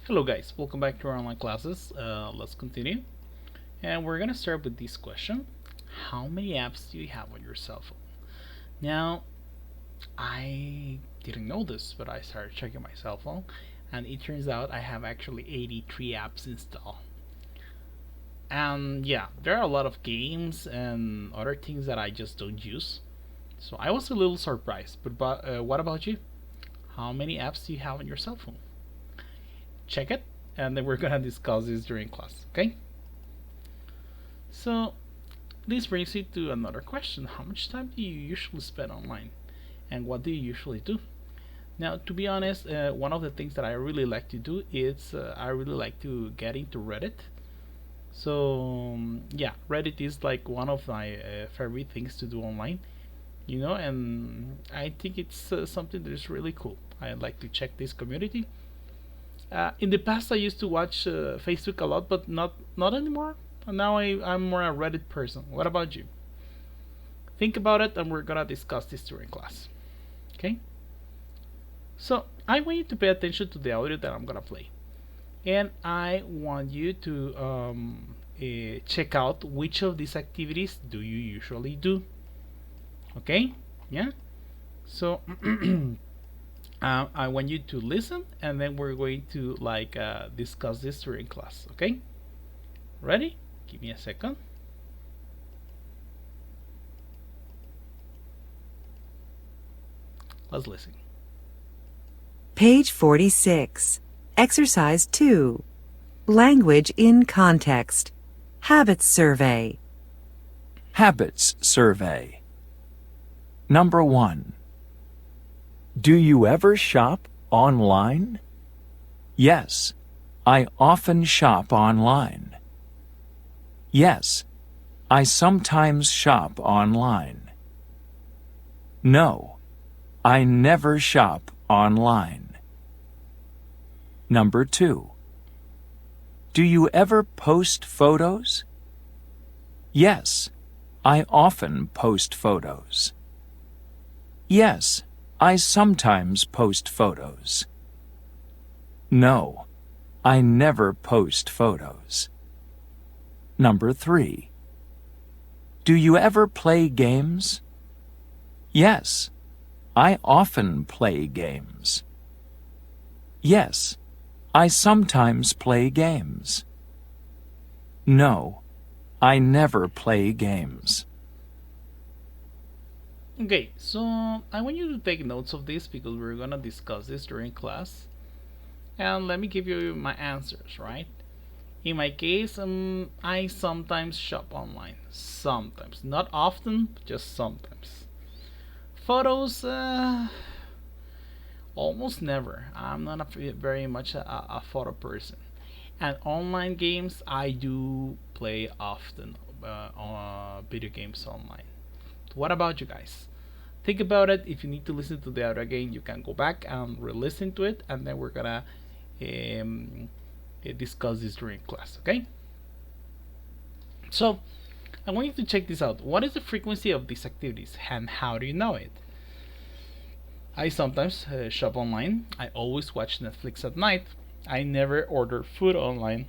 Hello guys, welcome back to our online classes. Let's continue. And we're gonna start with this question. How many apps do you have on your cell phone? Now, I didn't know this, but I started checking my cell phone and it turns out I have actually 83 apps installed. And yeah, there are a lot of games and other things that I just don't use. So I was a little surprised, but what about you? How many apps do you have on your cell phone? Check it, and then we're gonna discuss this during class, okay? So, this brings me to another question. How much time do you usually spend online? And what do you usually do? Now, to be honest, one of the things that I really like to do is I really like to get into Reddit. So, yeah, Reddit is like one of my favorite things to do online, and I think it's something that is really cool. I like to check this community. In the past, I used to watch Facebook a lot, but not anymore. Now I'm more a Reddit person. What about you? Think about it, and we're gonna discuss this during class. Okay? So I want you to pay attention to the audio that I'm gonna play, and I want you to check out which of these activities do you usually do. Okay? Yeah. So I want you to listen, and then we're going to discuss this during class. Okay? Ready? Give me a second. Let's listen. Page 46. Exercise 2. Language in context. Habits survey. Habits survey. Number 1. Do you ever shop online? Yes, I often shop online. Yes, I sometimes shop online. No, I never shop online. Number 2. Do you ever post photos? Yes, I often post photos. Yes, I sometimes post photos. No, I never post photos. Number 3. Do you ever play games? Yes, I often play games. Yes, I sometimes play games. No, I never play games. Okay, so I want you to take notes of this because we're gonna discuss this during class. And let me give you my answers, right? In my case, I sometimes shop online. Sometimes. Not often, but just sometimes. Photos, almost never. I'm not very much a photo person. And online games, I do play often video games online. What about you guys? Think about it. If you need to listen to the audio again, you can go back and re-listen to it, and then we're gonna um, discuss this during class. Okay? So I want you to check this out. What is the frequency of these activities, and how do you know it? I sometimes shop online. I always watch Netflix at night. I never order food online,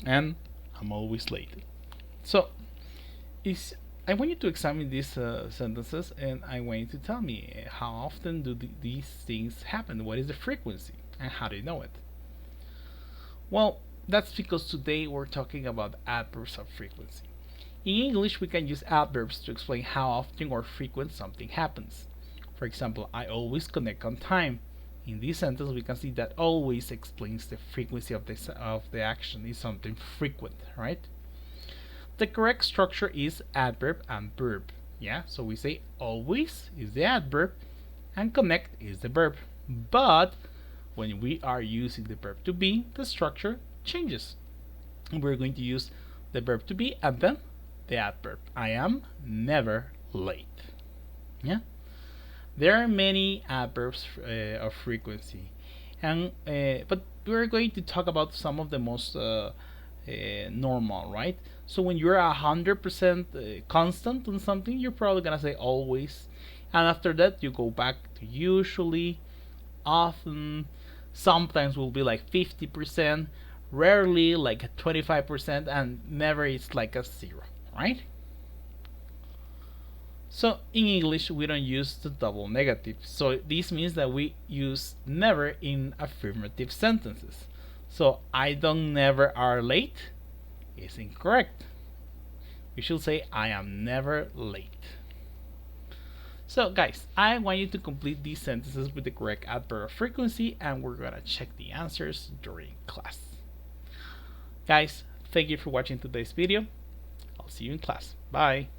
and I'm always late. So is I want you to examine these sentences, and I want you to tell me how often do these things happen? What is the frequency, and how do you know it? Well, that's because today we're talking about adverbs of frequency. In English, we can use adverbs to explain how often or frequent something happens. For example, I always connect on time. In this sentence, we can see that always explains the frequency of the action. Is something frequent, right? The correct structure is adverb and verb. Yeah, so we say always is the adverb and connect is the verb. But when we are using the verb to be, the structure changes. We're going to use the verb to be and then the adverb. I am never late. Yeah, there are many adverbs of frequency, and but we're going to talk about some of the most normal, right? So when you're 100% constant on something, you're probably gonna say always, and after that you go back to usually, often, Sometimes will be like 50%, rarely like a 25%, and never it's like a 0, right? So in English we don't use the double negative, so this means that we use never in affirmative sentences. So I don't never are late is incorrect. We should say I am never late. So guys, I want you to complete these sentences with the correct adverb of frequency, and we're gonna check the answers during class. Guys, thank you for watching today's video. I'll see you in class. Bye.